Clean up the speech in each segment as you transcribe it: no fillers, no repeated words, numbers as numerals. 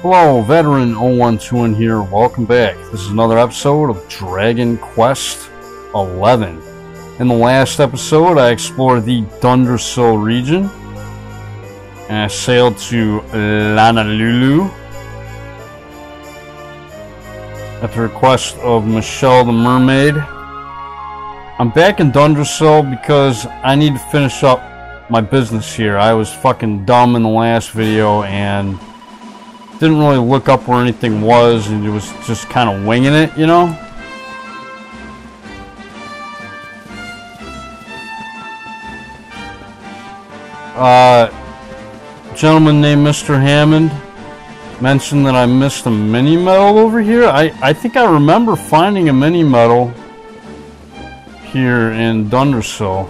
Hello, Veteran 012 in here. Welcome back. This is another episode of Dragon Quest 11. In the last episode, I explored the Dundrasil region, and I sailed to Lonalulu at the request of Michelle the Mermaid. I'm back in Dundrasil because I need to finish up my business here. I was fucking dumb in the last video and didn't really look up where anything was, and it was just kind of winging it, you know? Gentleman named Mr. Hammond mentioned that I missed a mini medal over here. I think I remember finding a mini medal here in Dundrasil,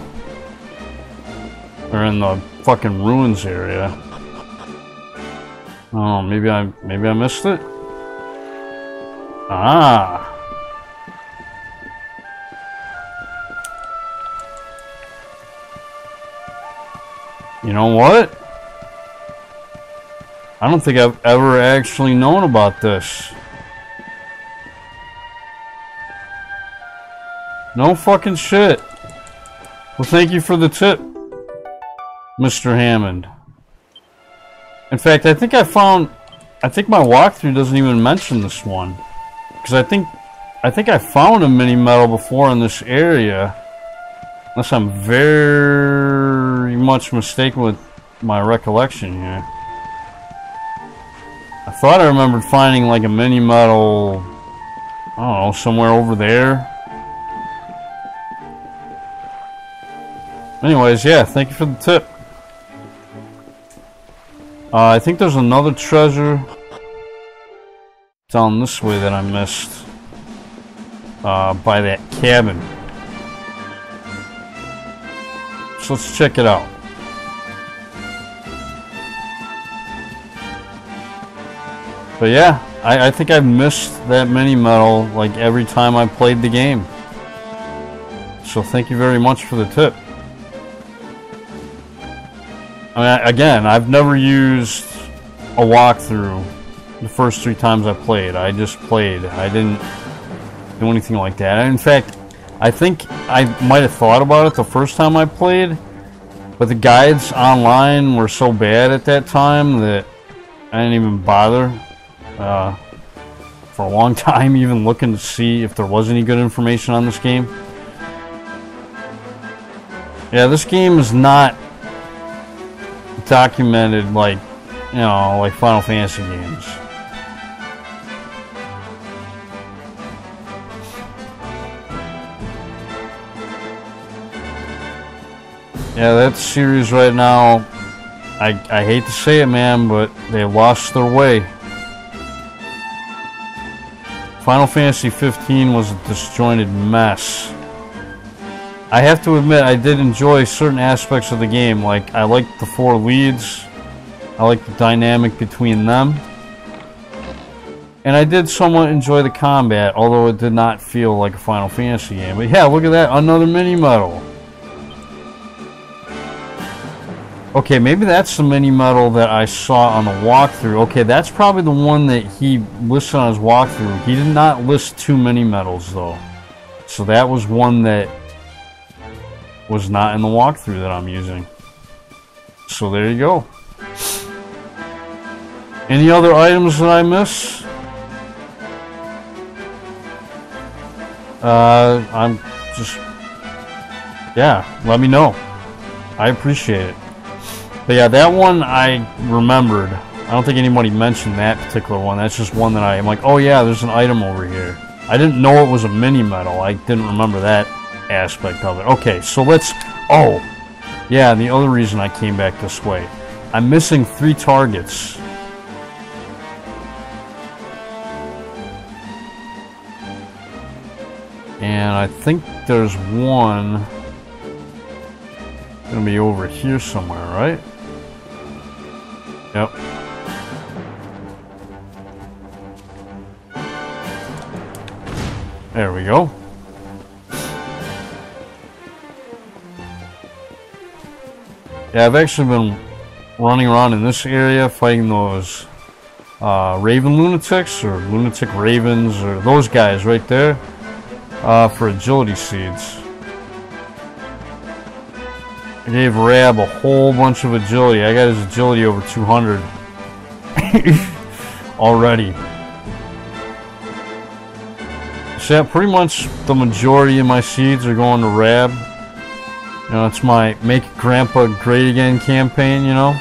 or in the fucking ruins area. Oh, maybe I missed it. Ah. You know what? I don't think I've ever actually known about this. No fucking shit. Well, thank you for the tip, Mr. Hammond. In fact, I think my walkthrough doesn't even mention this one, because I think I found a mini medal before in this area, unless I'm very much mistaken with my recollection here. I thought I remembered finding like a mini medal, I don't know, somewhere over there. Anyways, yeah, thank you for the tip. I think there's another treasure down this way that I missed by that cabin. So let's check it out. But yeah, I think I've missed that mini medal like every time I played the game. So thank you very much for the tip. I mean, again, I've never used a walkthrough the first 3 times I played. I just played. I didn't do anything like that. In fact, I think I might have thought about it the first time I played, but the guides online were so bad at that time that I didn't even bother for a long time even looking to see if there was any good information on this game. Yeah, this game is not documented like, you know, like Final Fantasy games. Yeah, that series right now, I hate to say it, man, but they lost their way. Final Fantasy 15 was a disjointed mess. I have to admit, I did enjoy certain aspects of the game. Like, I liked the 4 leads. I liked the dynamic between them. And I did somewhat enjoy the combat, although it did not feel like a Final Fantasy game. But yeah, look at that, another mini medal. Okay, maybe that's the mini medal that I saw on the walkthrough. Okay, that's probably the one that he listed on his walkthrough. He did not list 2 mini medals, though. So that was one that was not in the walkthrough that I'm using. So there you go. Any other items that I miss? I'm just... yeah, let me know. I appreciate it. But yeah, that one I remembered. I don't think anybody mentioned that particular one. That's just one that I'm like, oh yeah, there's an item over here. I didn't know it was a mini medal. I didn't remember that aspect of it. Okay, so let's... oh, yeah, the other reason I came back this way. I'm missing 3 targets. And I think there's one gonna be over here somewhere, right? Yep. There we go. Yeah, I've actually been running around in this area fighting those Raven Lunatics or Lunatic Ravens or those guys right there for agility seeds. I gave Rab a whole bunch of agility. I got his agility over 200 already. So yeah, pretty much the majority of my seeds are going to Rab. You know, it's my Make Grandpa Great Again campaign, you know.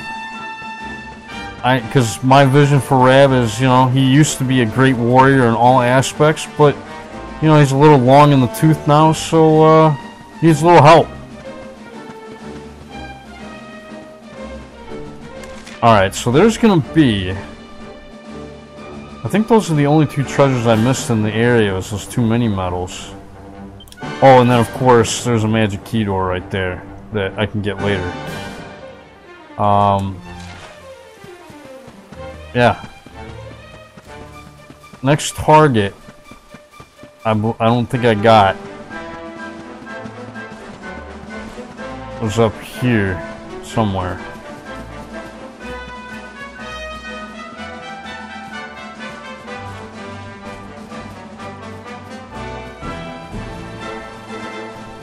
Because my vision for Rab is, you know, he used to be a great warrior in all aspects, but, you know, he's a little long in the tooth now, so he needs a little help. Alright, so there's gonna be... I think those are the only two treasures I missed in the area, was those two mini medals. Oh, and then of course, there's a magic key door right there that I can get later. Yeah. Next target, I don't think I got, was up here somewhere.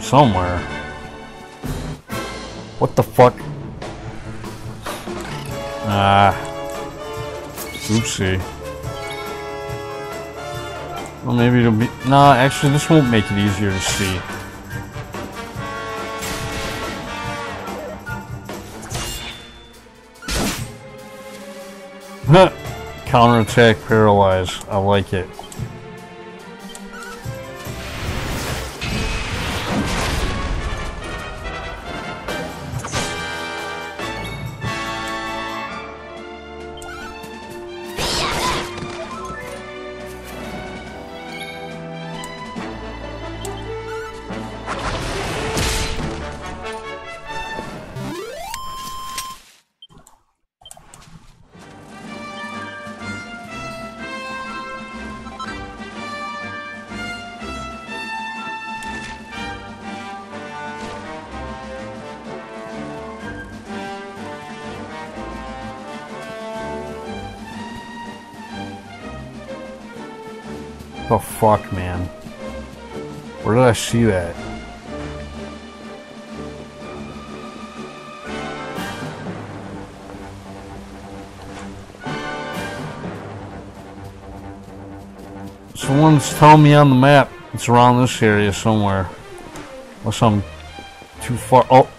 Somewhere. What the fuck? Oopsie. Well, maybe it'll be... Nah, actually, this won't make it easier to see. Counterattack, paralyze. I like it. The fuck, man? Where did I see that? Someone's telling me on the map it's around this area somewhere. Unless I'm too far. Oh!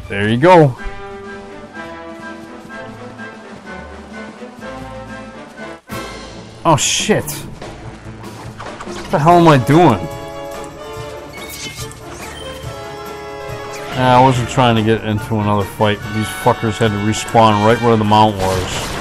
There you go. Oh shit! What the hell am I doing? I wasn't trying to get into another fight. These fuckers had to respawn right where the mount was.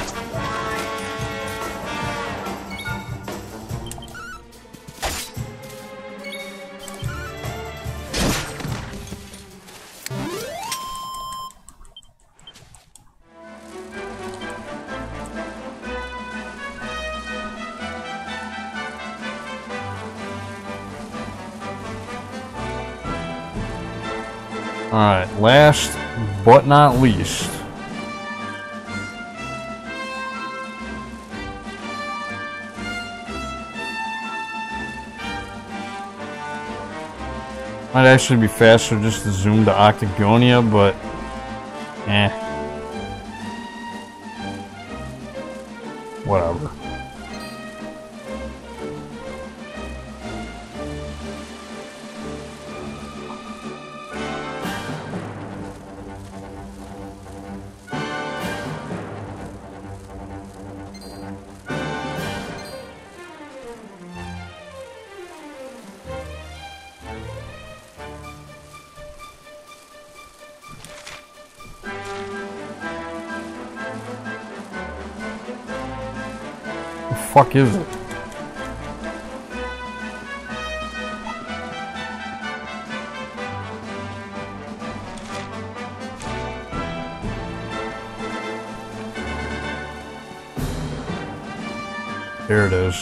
Alright, last but not least. Might actually be faster just to zoom to Octagonia, but whatever. The fuck is it? There it is.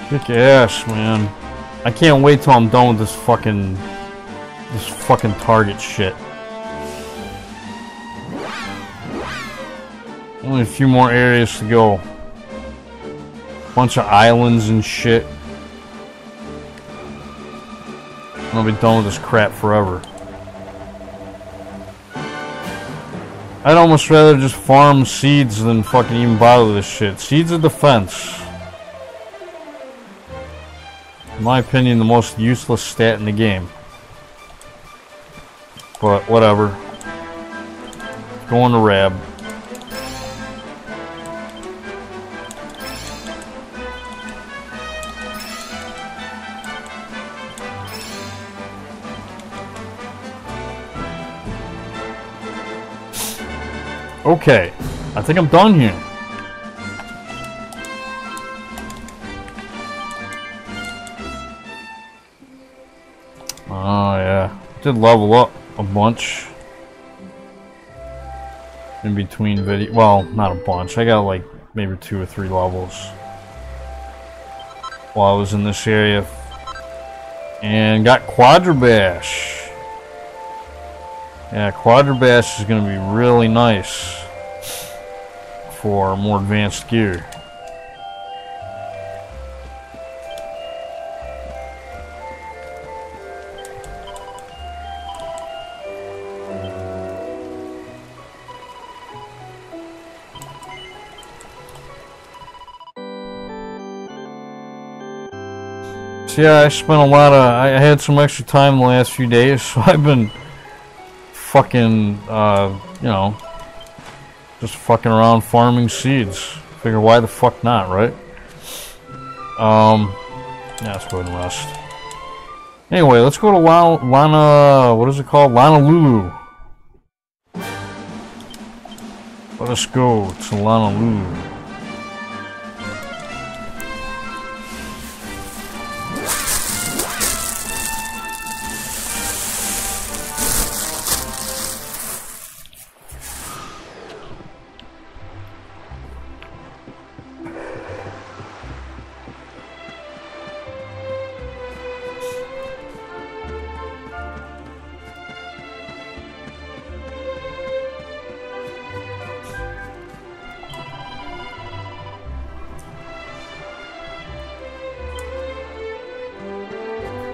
Kick ass, man. I can't wait till I'm done with this fucking This fucking target shit. Only a few more areas to go. Bunch of islands and shit. I'll be done with this crap forever. I'd almost rather just farm seeds than fucking even bother with this shit. Seeds of Defense. In my opinion, the most useless stat in the game. But whatever. Going to Rab. Okay, I think I'm done here. Oh yeah, did level up a bunch in between video. Well, not a bunch. I got like maybe 2 or 3 levels while I was in this area, and got Quadrabash. Yeah, Quadrabash is going to be really nice for more advanced gear. So yeah, I spent a lot of... I had some extra time the last few days, so I've been fucking, you know, just fucking around farming seeds. Figure why the fuck not, right? Yeah, let's go ahead and rest. Anyway, let's go to what is it called? Lonalulu. Let us go to Lonalulu.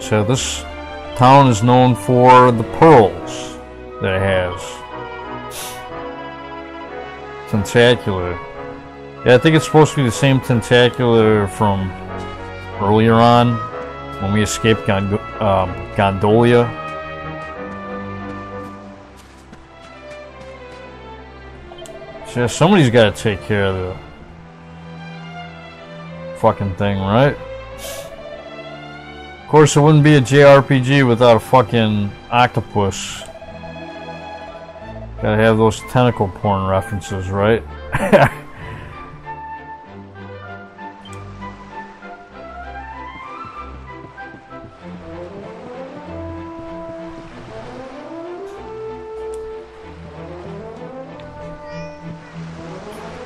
So this town is known for the pearls that it has. Tentacular. Yeah, I think it's supposed to be the same Tentacular from earlier on when we escaped Gondolia. So yeah, somebody's got to take care of the fucking thing, right? Of course, it wouldn't be a JRPG without a fucking octopus. Gotta have those tentacle porn references, right?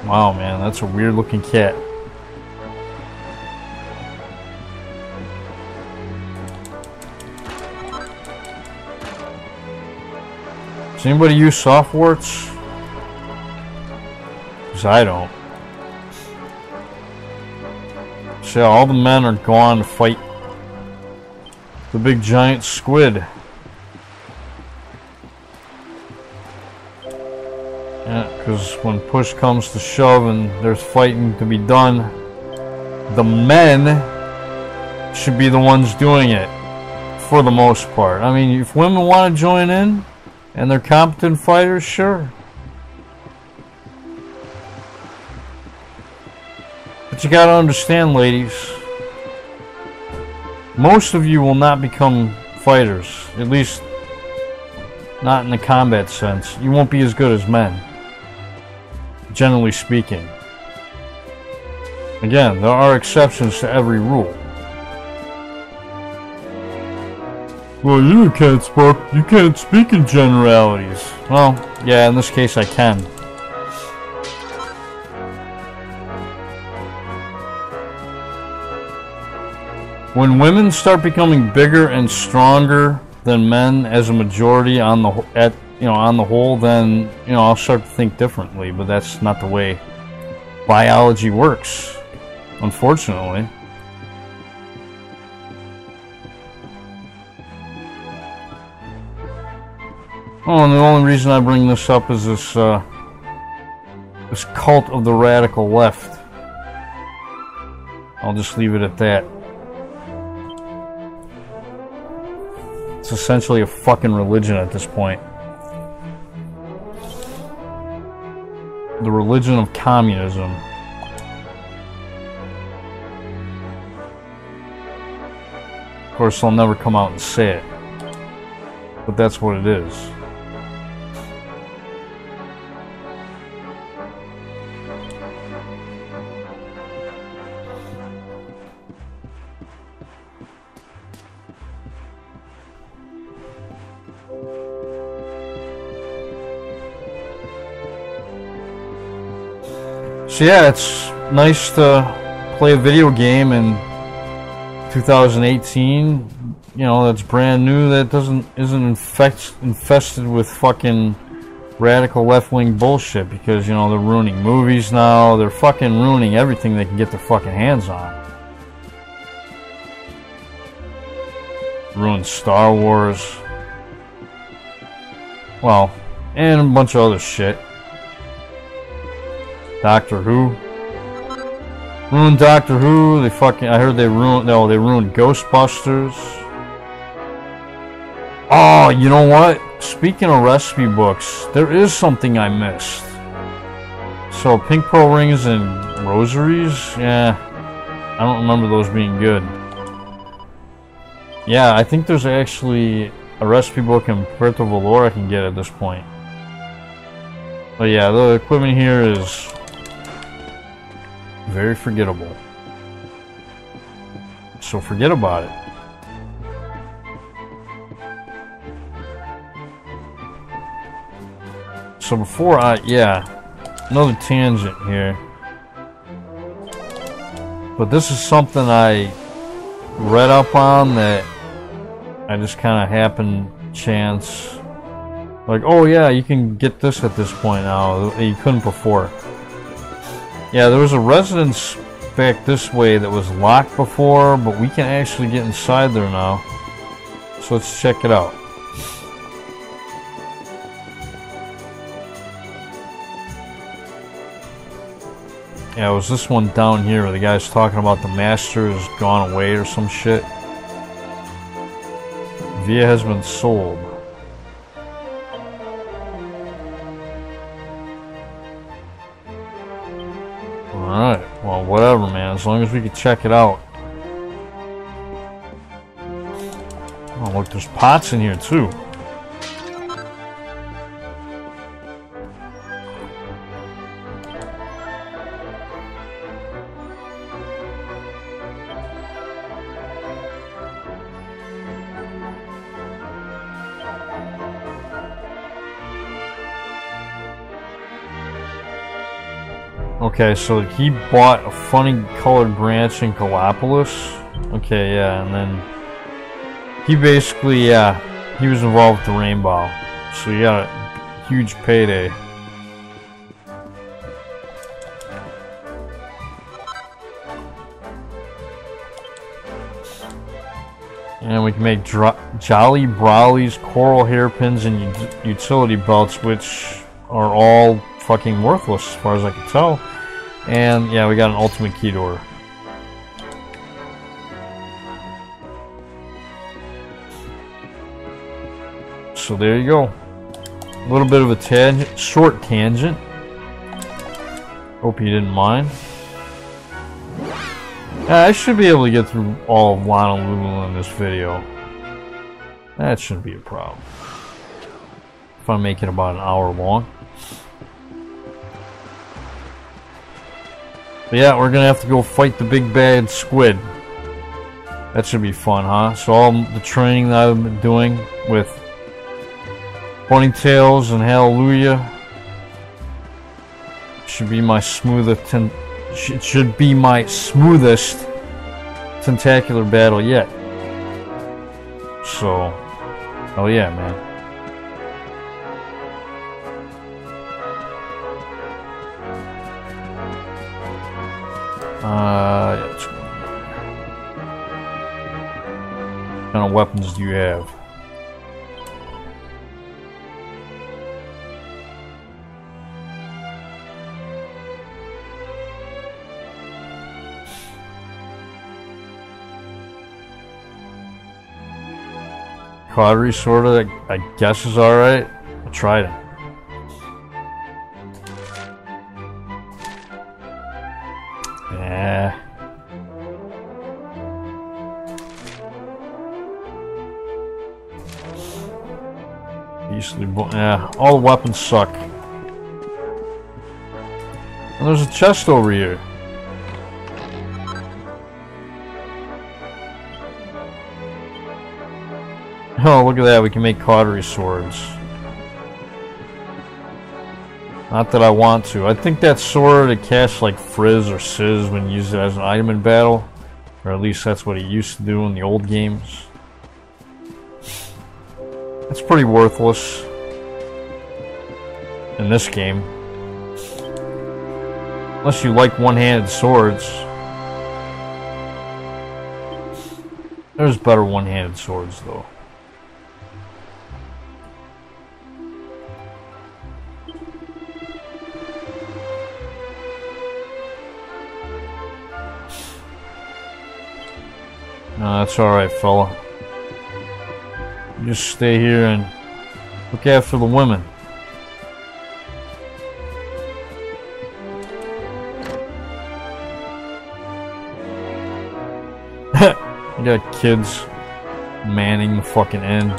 Wow, man, that's a weird looking cat. Does anybody use softworts? Because I don't. So yeah, all the men are gone to fight the big giant squid. Yeah, because when push comes to shove and there's fighting to be done, the men should be the ones doing it for the most part. I mean, if women want to join in and they're competent fighters, sure. But you gotta understand, ladies, most of you will not become fighters, at least not in the combat sense. You won't be as good as men, generally speaking. Again, there are exceptions to every rule. Well, you can't speak in generalities. Well, yeah, in this case I can. When women start becoming bigger and stronger than men as a majority on the on the whole, then I'll start to think differently. But that's not the way biology works, unfortunately. Oh, and the only reason I bring this up is this this cult of the radical left. I'll just leave it at that. It's essentially a fucking religion at this point. The religion of communism. Of course, they'll never come out and say it, but that's what it is. So yeah, it's nice to play a video game in 2018. That's brand new. That isn't infested with fucking radical left-wing bullshit, because they're ruining movies now. They're fucking ruining everything they can get their fucking hands on. Ruined Star Wars. Well, and a bunch of other shit. Doctor Who. Ruined Doctor Who. I heard they ruined Ghostbusters. Oh, you know what? Speaking of recipe books, there is something I missed. So, pink pearl rings and rosaries? Yeah. I don't remember those being good. Yeah, I think there's actually a recipe book in Puerto Valor I can get at this point. But yeah, the equipment here is very forgettable. So forget about it. So before another tangent here. But this is something I read up on that I just kind of happened chance. Like, oh yeah, you can get this at this point now. You couldn't before. Yeah, there was a residence back this way that was locked before, but we can actually get inside there now. So let's check it out. Yeah, it was this one down here where the guy's talking about the master has gone away or some shit. Via has been sold. Alright, well, whatever, man. As long as we can check it out. Oh, look, there's pots in here, too. Okay, so he bought a funny colored branch in Gallipolis. Okay, yeah, and then he basically, he was involved with the rainbow. So he got a huge payday. And we can make Jolly Brawlies, coral hairpins, and utility belts, which are all fucking worthless as far as I can tell. And yeah, we got an ultimate key door. So there you go. A little bit of a tangent, short tangent. Hope you didn't mind. I should be able to get through all of Lonalulu in this video. That shouldn't be a problem. If I make it about an hour long. But yeah, we're gonna have to go fight the big bad squid. That should be fun, huh? So all the training that I've been doing with Bunny Tails and Hallelujah should be my smoothest tentacular battle yet. So Oh yeah, man. Yeah, let's go. What kind of weapons do you have? Cautery sorta, I guess is alright. I tried it. Yeah. Beastly yeah, all the weapons suck. And there's a chest over here. Oh, look at that, we can make cautery swords. Not that I want to. I think that sword, it casts like frizz or sizz when you use it as an item in battle. Or at least that's what it used to do in the old games. It's pretty worthless in this game. Unless you like one-handed swords. There's better one-handed swords though. No, that's alright, fella. You just stay here and look after the women. You got kids manning the fucking inn.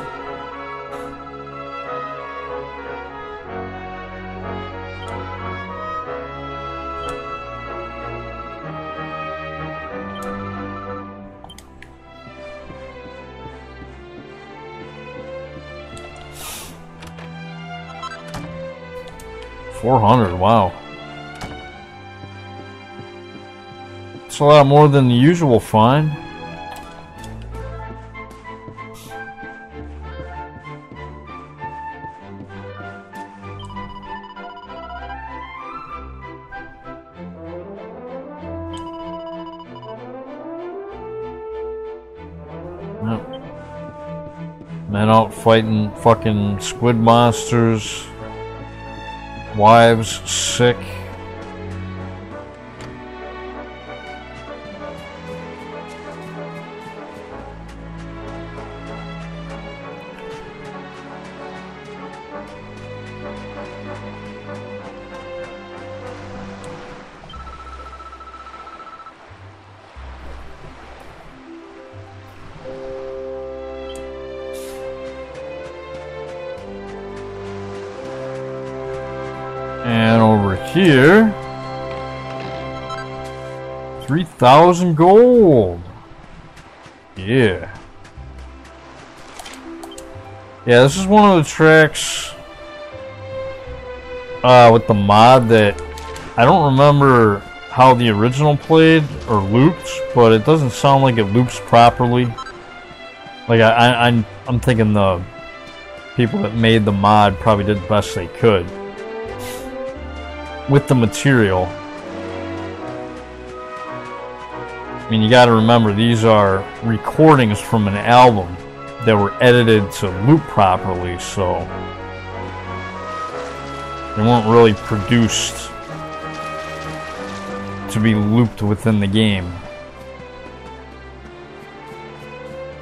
$400, wow. It's a lot more than the usual find. Yep. Men out fighting fucking squid monsters. Wives sick. And over here, 3,000 gold. Yeah. Yeah, this is one of the tracks with the mod that I don't remember how the original played or looped, but it doesn't sound like it loops properly. Like I'm thinking the people that made the mod probably did the best they could with the material. I mean, you gotta remember, these are recordings from an album that were edited to loop properly, so they weren't really produced to be looped within the game.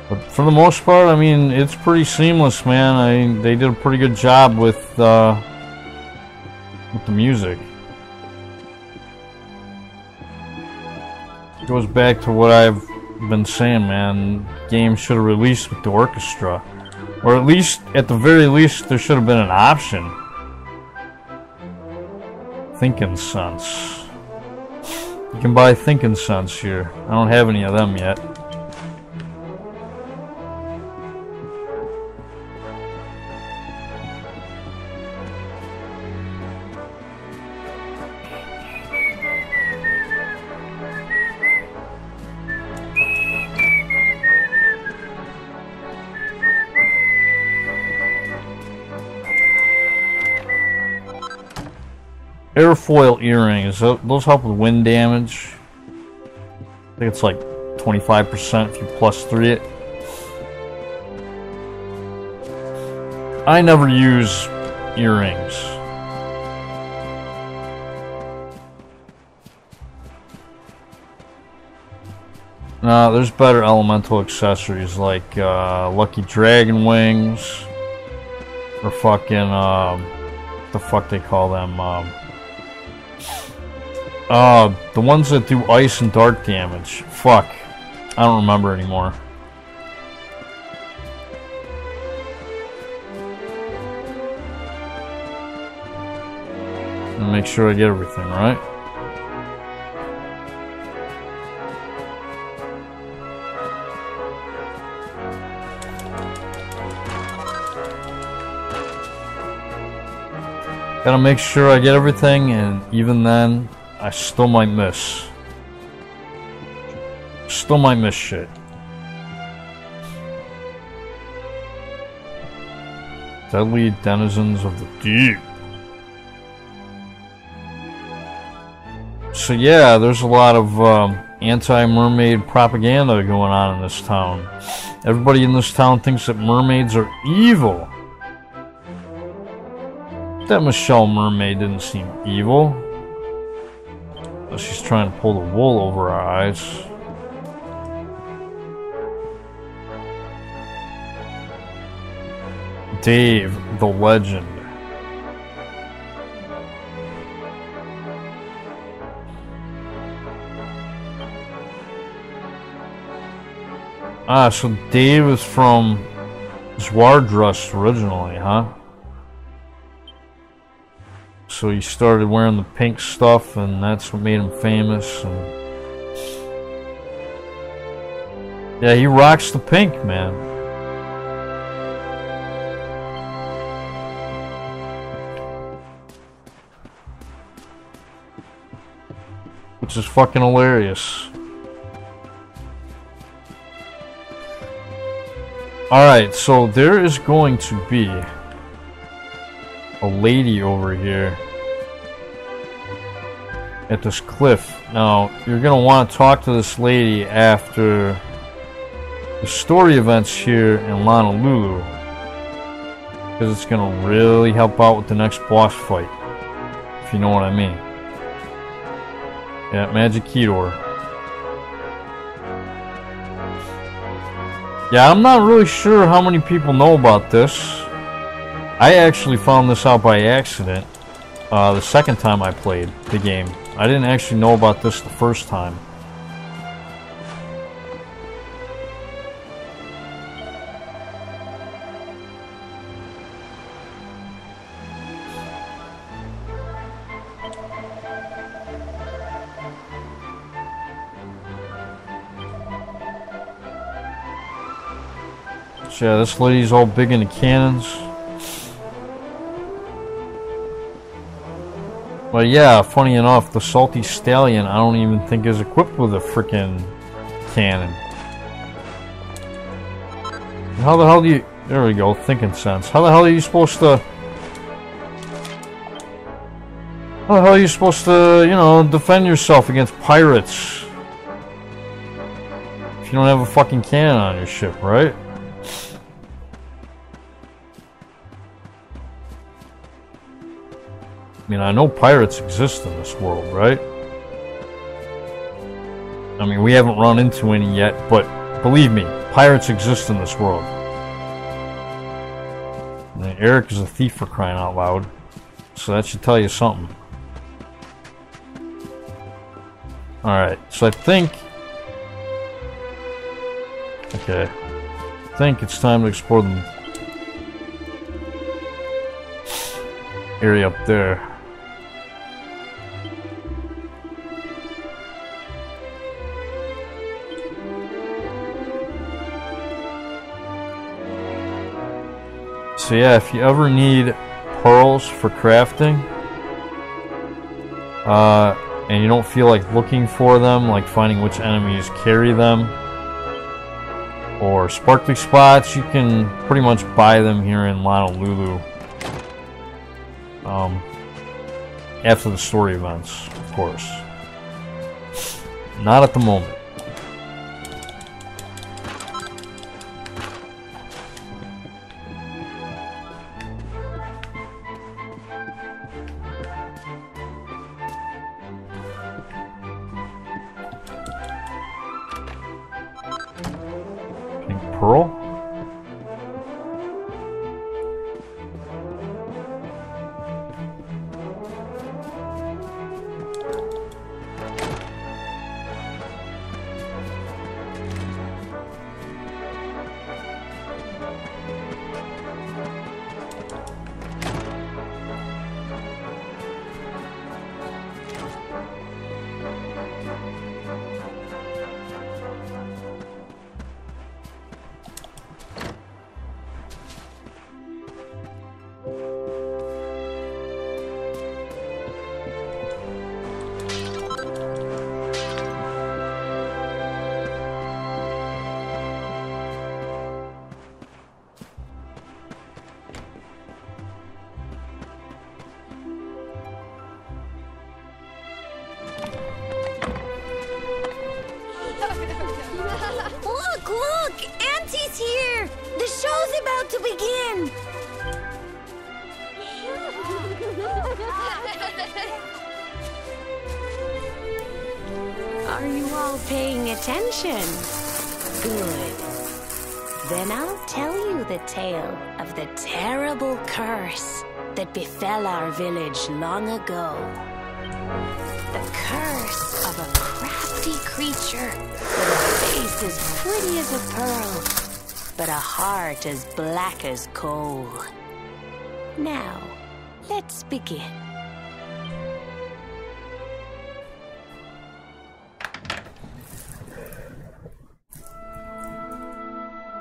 But for the most part, I mean, it's pretty seamless, man. They did a pretty good job with the music. It goes back to what I've been saying, man. The game should have released with the orchestra. Or at least, at the very least, there should have been an option. Thinking Sense. You can buy Thinking Sense here. I don't have any of them yet. Airfoil earrings. Those help with wind damage. I think it's like 25% if you +3 it. I never use earrings. No, there's better elemental accessories like Lucky Dragon Wings or fucking the fuck they call them, the ones that do ice and dark damage. Fuck, I don't remember anymore. Make sure I get everything right. Gotta make sure I get everything, and even then, I still might miss. Still might miss shit. Deadly denizens of the deep. So yeah, there's a lot of anti-mermaid propaganda going on in this town. Everybody in this town thinks that mermaids are evil. That Michelle mermaid didn't seem evil. But she's trying to pull the wool over our eyes. Dave, the legend. Ah, so Dave is from Zwardrust originally, huh? So he started wearing the pink stuff, and that's what made him famous. And yeah, he rocks the pink, man. Which is fucking hilarious. Alright, so there is going to be a lady over here at this cliff. Now, you're going to want to talk to this lady after the story events here in Lonalulu, because it's going to really help out with the next boss fight, if you know what I mean. Yeah, Magic Key Door. Yeah, I'm not really sure how many people know about this. I actually found this out by accident the second time I played the game. I didn't actually know about this the first time. So yeah, this lady's all big into cannons. But yeah, funny enough, the Salty Stallion I don't even think is equipped with a freaking cannon. How the hell do you... There we go, thinking sense. How the hell are you supposed to... How the hell are you supposed to, you know, defend yourself against pirates? If you don't have a fucking cannon on your ship, right? I mean, I know pirates exist in this world, right? I mean, we haven't run into any yet, but believe me, pirates exist in this world. And Eric is a thief, for crying out loud. So that should tell you something. Alright, so I think... Okay. I think it's time to explore the area up there. So yeah, if you ever need pearls for crafting, and you don't feel like looking for them, like finding which enemies carry them, or sparkly spots, you can pretty much buy them here in Lonalulu. after the story events, of course. Not at the moment. Pink pearl? Look! Auntie's here! The show's about to begin! Are you all paying attention? Good. Then I'll tell you the tale of the terrible curse that befell our village long ago. The curse of a crafty creature with a face as pretty as a pearl, but a heart as black as coal. Now, let's begin.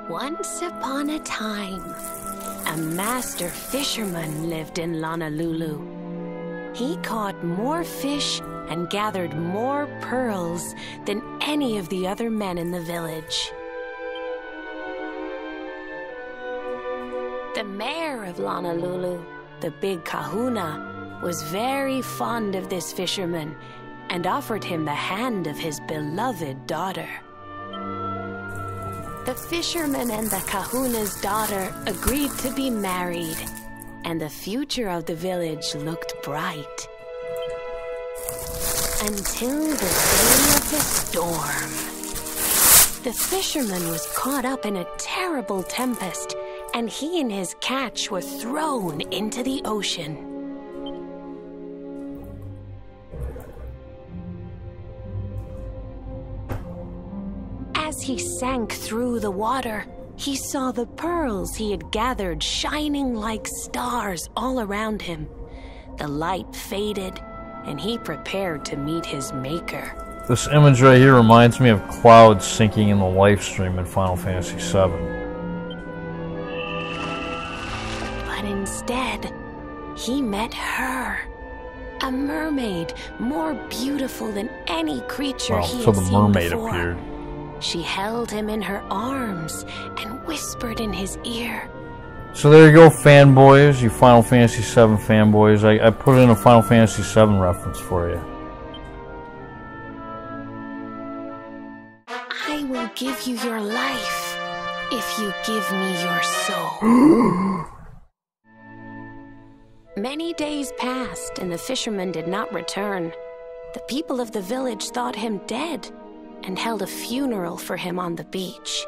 Once upon a time, a master fisherman lived in Lonalulu. He caught more fish and gathered more pearls than any of the other men in the village. The mayor of Lonalulu, the big kahuna, was very fond of this fisherman and offered him the hand of his beloved daughter. The fisherman and the kahuna's daughter agreed to be married, and the future of the village looked bright. Until the day of the storm. The fisherman was caught up in a terrible tempest, and he and his catch were thrown into the ocean. As he sank through the water, he saw the pearls he had gathered shining like stars all around him. The light faded, and he prepared to meet his maker. This image right here reminds me of Cloud sinking in the life stream in Final Fantasy VII. But instead, he met her. A mermaid more beautiful than any creature he had so the seen mermaid before. appeared. She held him in her arms and whispered in his ear. So there you go, fanboys, you Final Fantasy VII fanboys. I put in a Final Fantasy VII reference for you. I will give you your life if you give me your soul. Many days passed and the fisherman did not return. The people of the village thought him dead and held a funeral for him on the beach.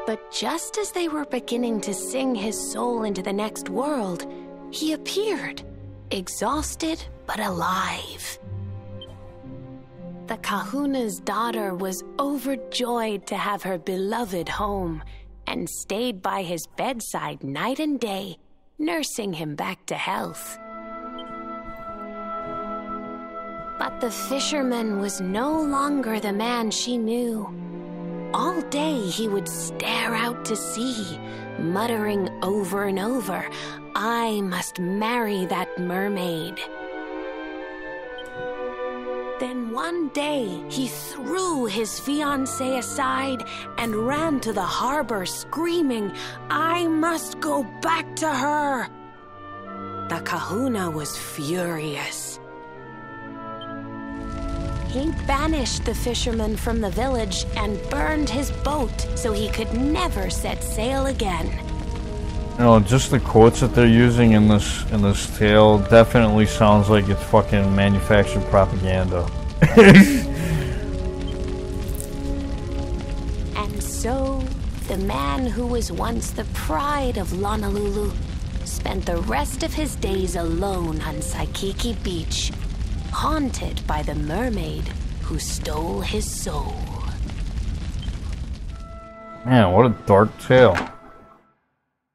But just as they were beginning to sing his soul into the next world, he appeared, exhausted but alive. The kahuna's daughter was overjoyed to have her beloved home and stayed by his bedside night and day, nursing him back to health. But the fisherman was no longer the man she knew. All day he would stare out to sea, muttering over and over, "I must marry that mermaid." Then one day he threw his fiancée aside and ran to the harbor screaming, "I must go back to her." The kahuna was furious. He banished the fisherman from the village and burned his boat so he could never set sail again. You know, just the quotes that they're using in this tale definitely sounds like it's fucking manufactured propaganda. And so, the man who was once the pride of Lonalulu spent the rest of his days alone on Saikiki Beach, haunted by the mermaid who stole his soul. Man, what a dark tale.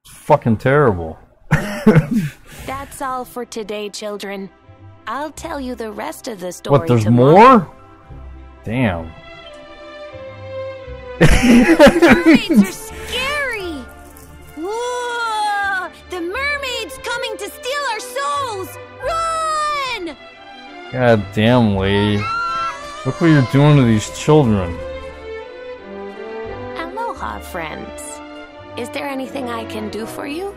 It's fucking terrible. That's all for today, children. I'll tell you the rest of the story What, there's tomorrow. more? Damn. Mermaids are scary! Whoa! The mermaid's coming to steal our souls! Run! God damn, lady. Look what you're doing to these children. Aloha, friends. Is there anything I can do for you?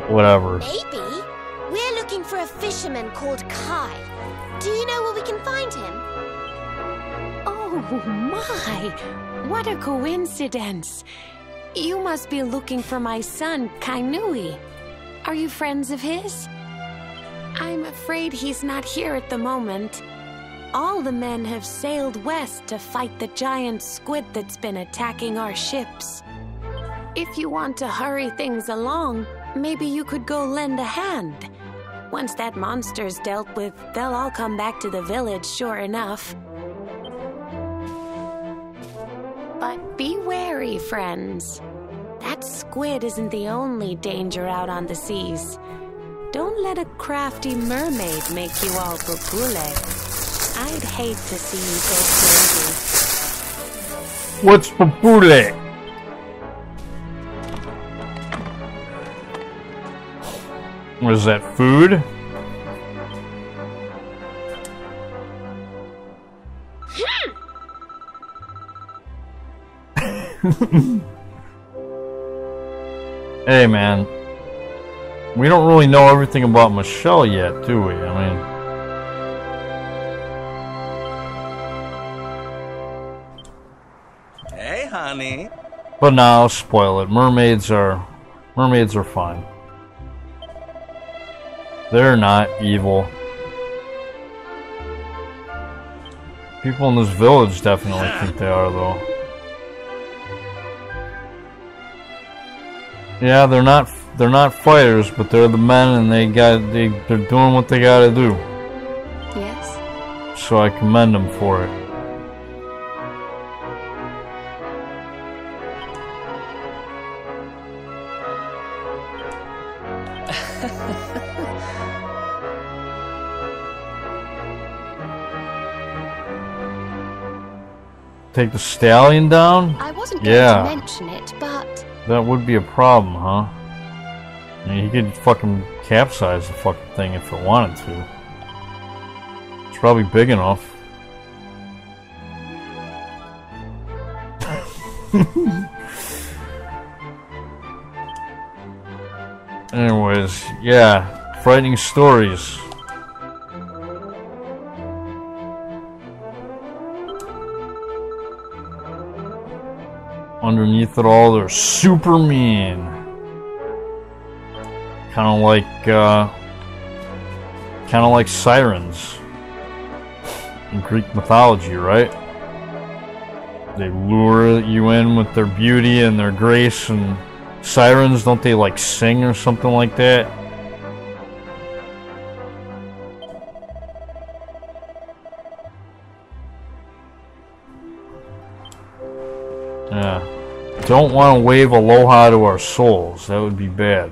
Whatever. Maybe. We're looking for a fisherman called Kai. Do you know where we can find him? Oh my! What a coincidence! You must be looking for my son, Kainui. Are you friends of his? I'm afraid he's not here at the moment. All the men have sailed west to fight the giant squid that's been attacking our ships. If you want to hurry things along, maybe you could go lend a hand. Once that monster's dealt with, they'll all come back to the village, sure enough. But be wary, friends. That squid isn't the only danger out on the seas. Don't let a crafty mermaid make you all pupule. I'd hate to see you go crazy. What's papule? What is that, food? Hey man, we don't really know everything about Michelle yet, do we? I mean, hey honey. but now I'll spoil it. Mermaids are fine. They're not evil. People in this village definitely think they are, though. Yeah, they're not fighters, but they're the men, and they're doing what they gotta do. Yes? So I commend them for it. Take the stallion down? I wasn't going Yeah. to mention it, but That would be a problem, huh? I mean, he could fucking capsize the fucking thing if it wanted to. It's probably big enough. Anyways, yeah, frightening stories. Underneath it all, they're super mean. Kind of like sirens in Greek mythology, right? They lure you in with their beauty and their grace, and sirens, don't they like sing or something like that? Yeah. Don't want to wave aloha to our souls. That would be bad.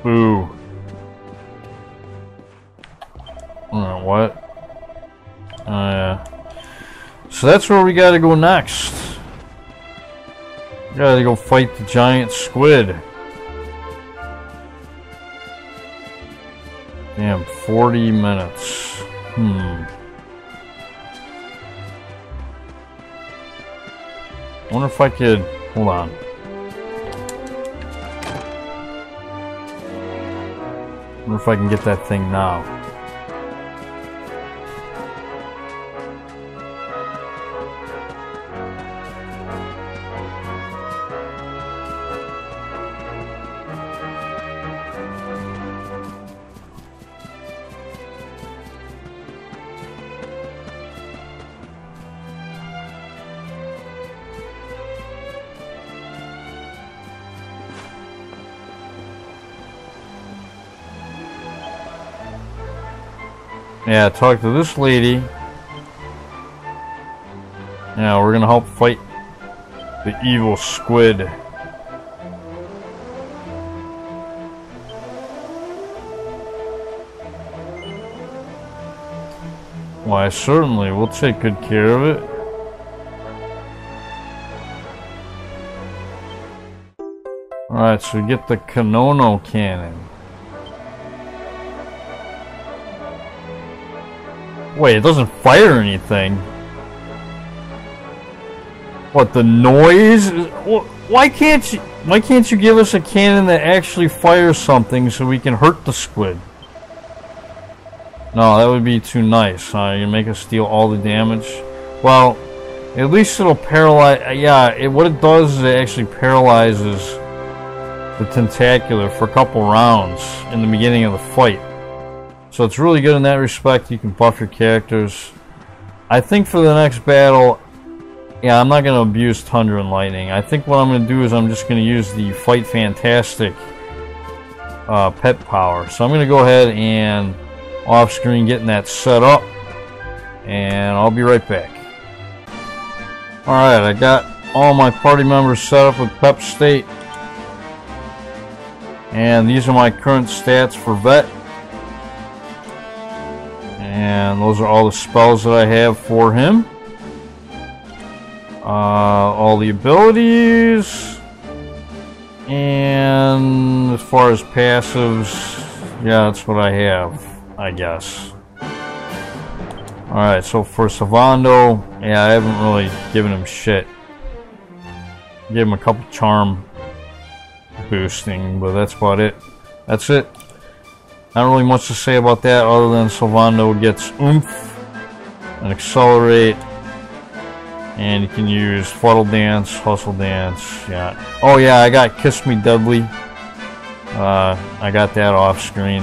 Boo. Alright, what? So that's where we gotta go next. We gotta go fight the giant squid. Damn, 40 minutes. Wonder if I could... Hold on. Wonder if I can get that thing now. Yeah, talk to this lady. Yeah, we're gonna help fight the evil squid. Why, certainly, we'll take good care of it. Alright, so we get the Kanono cannon. Wait, it doesn't fire anything. What, the noise? Why can't you give us a cannon that actually fires something so we can hurt the squid? No, that would be too nice. You make us deal all the damage. Well, at least it'll paralyze. Yeah, what it does is it actually paralyzes the Tentacular for a couple rounds in the beginning of the fight. So it's really good in that respect. You can buff your characters. I think for the next battle, yeah, I'm not going to abuse Thunder and Lightning. I think what I'm going to do is I'm just going to use the Fight Fantastic pet power. So I'm going to go ahead and off screen getting that set up. And I'll be right back. Alright, I got all my party members set up with Pep State. And these are my current stats for Vet. And those are all the spells that I have for him. All the abilities. And as far as passives, yeah, that's what I have, I guess. Alright, so for Savando, yeah, I haven't really given him shit. Gave him a couple charm boosting, but that's about it. That's it. Not really much to say about that other than Sylvando gets oomph and accelerate, and you can use Fuddle Dance, Hustle Dance, yeah. Oh yeah, I got Kiss Me Deadly. I got that off screen.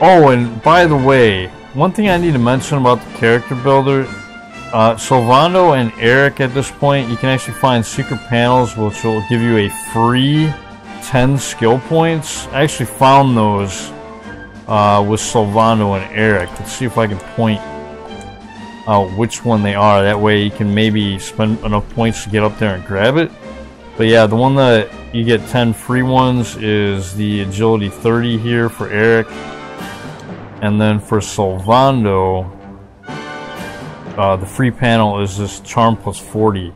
Oh, and by the way, one thing I need to mention about the character builder, Sylvando and Eric at this point, you can actually find secret panels which will give you a free 10 skill points. I actually found those with Sylvando and Eric. Let's see if I can point out which one they are. That way you can maybe spend enough points to get up there and grab it. But yeah, the one that you get 10 free ones is the Agility 30 here for Eric. And then for Sylvando, the free panel is this Charm plus 40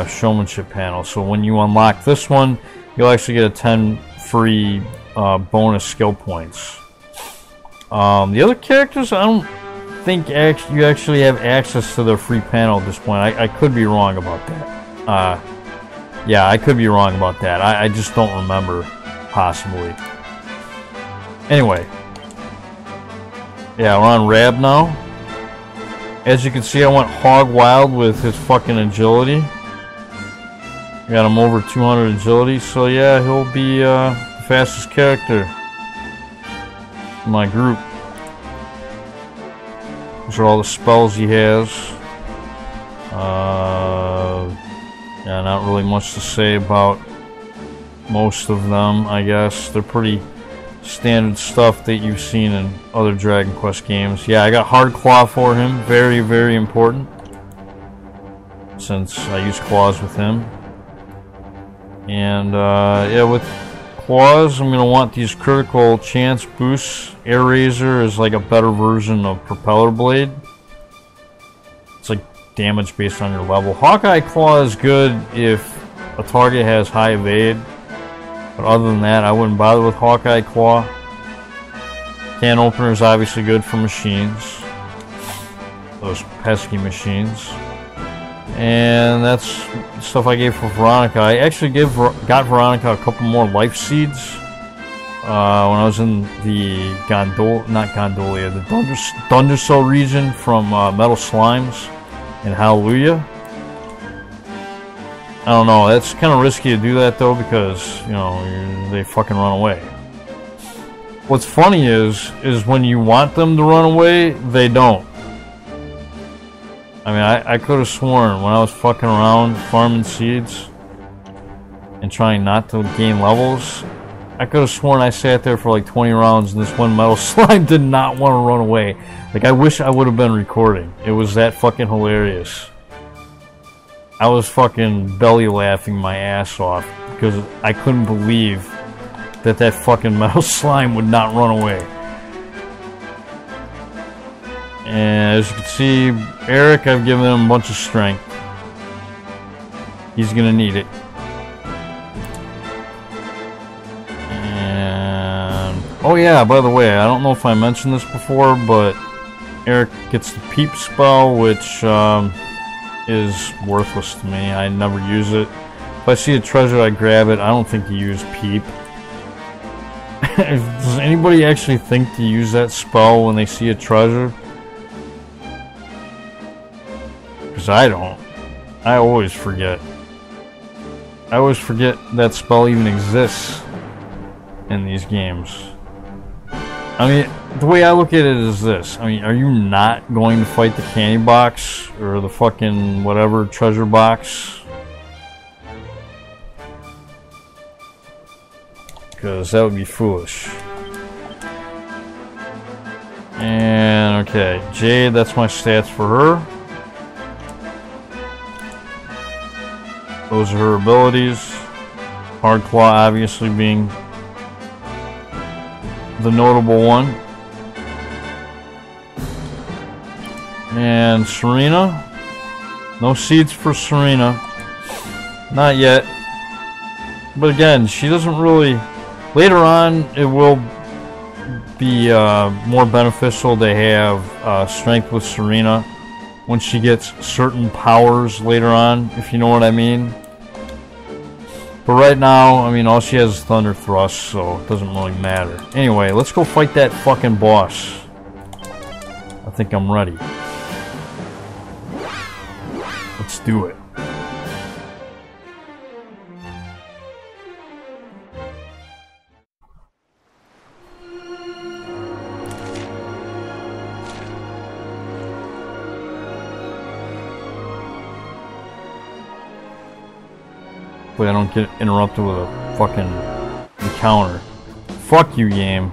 Showmanship panel. So when you unlock this one, you'll actually get a 10 free bonus skill points. The other characters, I don't think you actually have access to their free panel at this point. I could be wrong about that. Yeah, I could be wrong about that. I just don't remember, possibly. Anyway. Yeah, we're on Rab now. As you can see, I went hog wild with his fucking agility. Got him over 200 agility, so yeah, he'll be the fastest character in my group. Those are all the spells he has. Yeah, not really much to say about most of them, I guess. They're pretty standard stuff that you've seen in other Dragon Quest games. Yeah, I got Hard Claw for him. Very, very important, since I use claws with him. And yeah, with claws, I'm gonna want these critical chance boosts. Air Razor is like a better version of Propeller Blade. It's like damage based on your level. Hawkeye Claw is good if a target has high evade, but other than that, I wouldn't bother with Hawkeye Claw. Can Opener is obviously good for machines, those pesky machines. And that's stuff I gave for Veronica. I actually got Veronica a couple more life seeds when I was in the Gondolia, the Dundrasil region from Metal Slimes in Hallelujah. I don't know, that's kind of risky to do that though, because, you know, they fucking run away. What's funny is when you want them to run away, they don't. I mean, I could have sworn when I was fucking around farming seeds and trying not to gain levels, I could have sworn I sat there for like 20 rounds and this one metal slime did not want to run away. Like, I wish I would have been recording. It was that fucking hilarious. I was fucking belly laughing my ass off because I couldn't believe that that fucking metal slime would not run away. And as you can see, Eric, I've given him a bunch of strength. He's gonna need it. And oh yeah, by the way, I don't know if I mentioned this before, but Eric gets the peep spell, which is worthless to me. I never use it. If I see a treasure, I grab it. I don't think you use peep. Does anybody actually think to use that spell when they see a treasure? Because I don't. I always forget. I always forget that spell even exists in these games. I mean, the way I look at it is this. I mean, are you not going to fight the candy box or the fucking whatever treasure box? Because that would be foolish. And okay, Jade, that's my stats for her. Those are her abilities. Hard Claw obviously being the notable one. And Serena. No seeds for Serena. Not yet. But again, she doesn't really... Later on, it will be more beneficial to have strength with Serena when she gets certain powers later on, if you know what I mean. But right now, I mean, all she has is Thunder Thrust, so it doesn't really matter. Anyway, let's go fight that fucking boss. I think I'm ready. Let's do it. I don't get interrupted with a fucking encounter. Fuck you, game.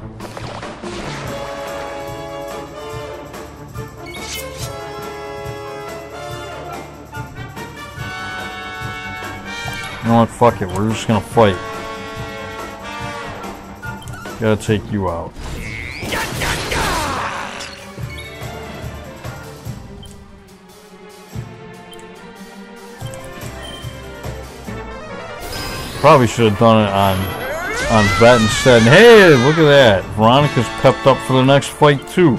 You know what? Fuck it. We're just gonna fight. Gotta take you out. Probably should have done it on Vet instead. And hey, look at that. Veronica's pepped up for the next fight too.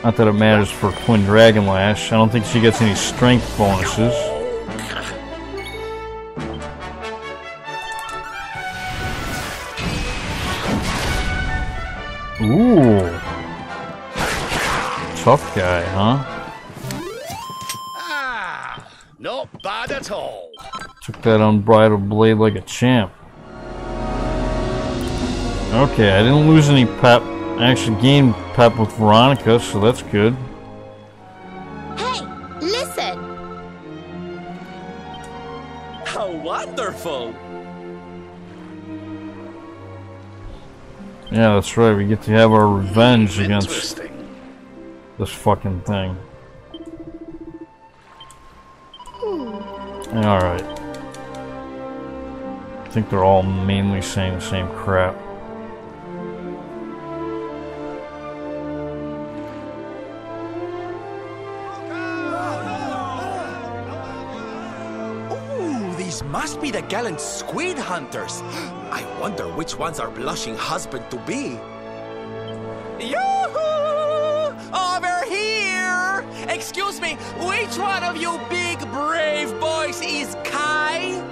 Not that it matters for Twin Dragon Lash. I don't think she gets any strength bonuses. Ooh. Tough guy, huh? Not bad at all. Took that unbridled blade like a champ. Okay, I didn't lose any pep. I actually gained pep with Veronica, so that's good. Hey, listen! How wonderful! Yeah, that's right. We get to have our revenge against this fucking thing. Alright. I think they're all mainly saying the same crap. Ooh, these must be the gallant squid hunters. I wonder which one's our blushing husband to be. Yoo-hoo! Over here! Excuse me, which one of you big brave boys is Kai?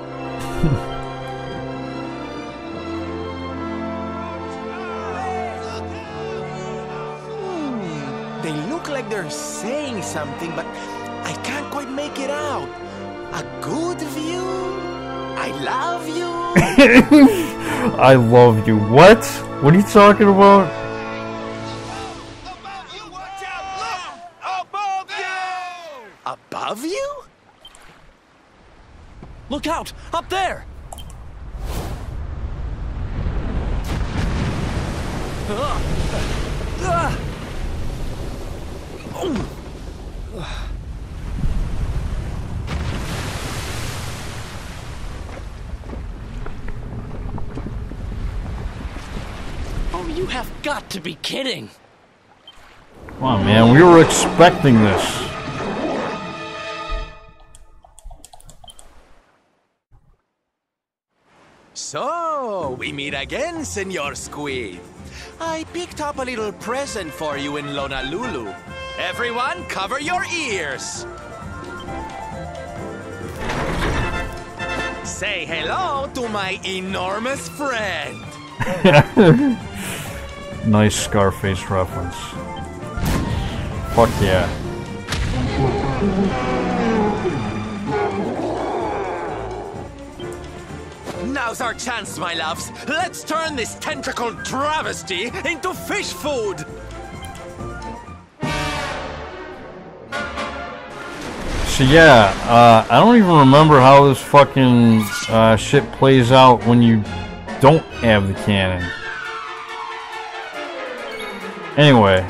They look like they're saying something, but I can't quite make it out. A good view? I love you. I love you. What? What are you talking about? Above you, watch out! Look! Above you! Above you? Look out! Up there! Oh, you have got to be kidding! Come on, man. We were expecting this. So, we meet again, Senor Squid. I picked up a little present for you in Lonalulu. Everyone, cover your ears. Say hello to my enormous friend. Nice Scarface reference. Fuck yeah. Now's our chance, my loves. Let's turn this tentacle travesty into fish food. So yeah, I don't even remember how this fucking shit plays out when you don't have the cannon. Anyway.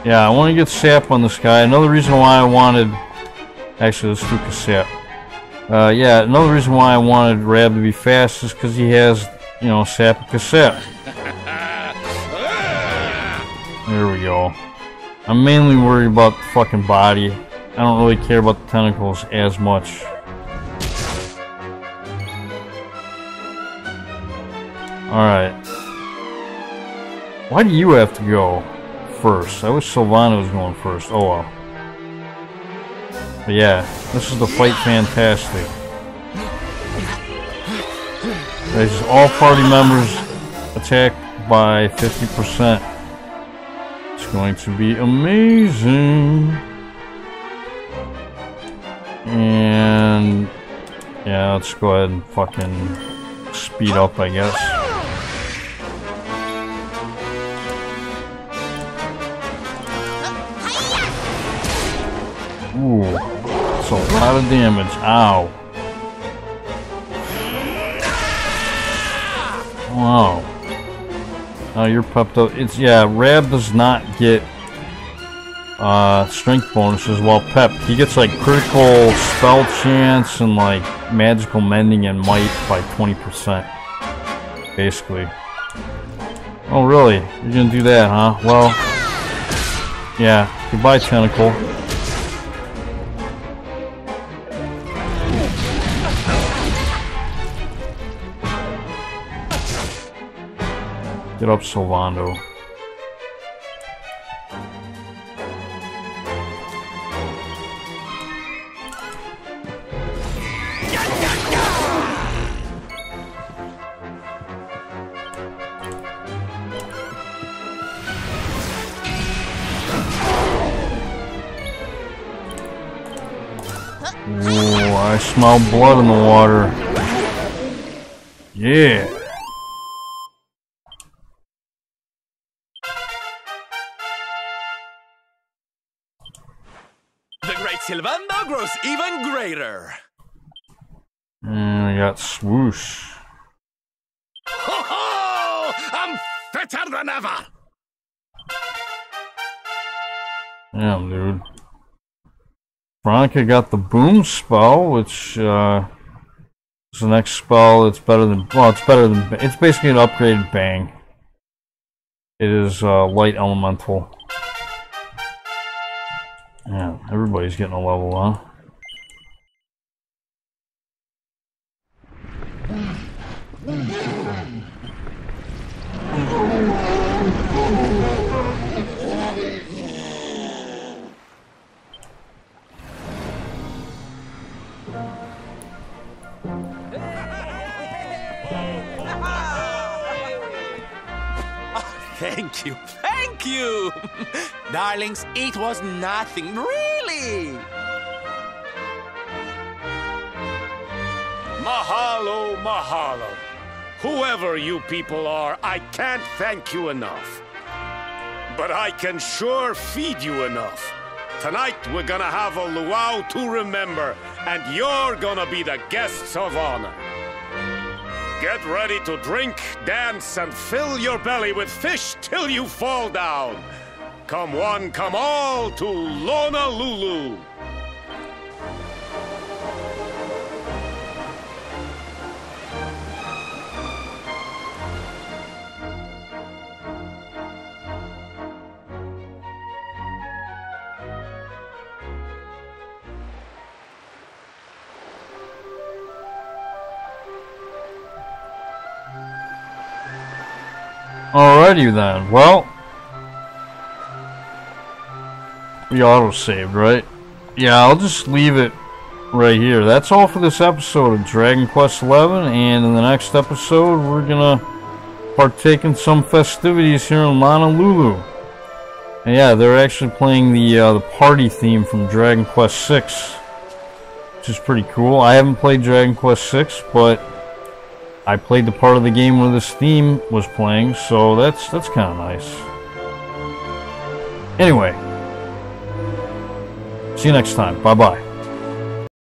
Yeah, I want to get sap on this guy. Another reason why I wanted... Actually, let's do cassette. Yeah, another reason why I wanted Rab to be fast is because he has, you know, sap and cassette. There we go. I'm mainly worried about the fucking body. I don't really care about the tentacles as much. Alright. Why do you have to go first? I wish Sylvana was going first. Oh well. But yeah, this is the fight fantastic. This is all party members attack by 50%. It's going to be amazing. And yeah, let's go ahead and fucking speed up, I guess. Ooh, that's a lot of damage. Ow. Wow. Oh, you're pepped up. It's, yeah, Rab does not get strength bonuses while Pep. He gets like critical spell chance and like magical mending and might by 20%. Basically. Oh really? You're gonna do that, huh? Well, yeah. Goodbye, Tentacle. Get up, Sylvando. Ooh, I smell blood in the water. Yeah. The great Sylvando grows even greater. And I got swoosh. Ho ho! I'm fitter than ever! Damn, dude. Veronica got the boom spell, which is the next spell. It's better than, well, it's better than, it's basically an upgraded bang. It is light elemental. Yeah, everybody's getting a level, huh? Thank you, thank you! Darlings, it was nothing, really! Mahalo, mahalo. Whoever you people are, I can't thank you enough. But I can sure feed you enough. Tonight we're gonna have a luau to remember, and you're gonna be the guests of honor. Get ready to drink, dance, and fill your belly with fish till you fall down. Come one, come all to Lonalulu. Alrighty then, well, we auto-saved, right? Yeah, I'll just leave it right here. That's all for this episode of Dragon Quest XI, and in the next episode, we're gonna partake in some festivities here in Lonalulu. And yeah, they're actually playing the party theme from Dragon Quest VI, which is pretty cool. I haven't played Dragon Quest VI, but I played the part of the game where this theme was playing, so that's kind of nice. Anyway, see you next time. Bye-bye.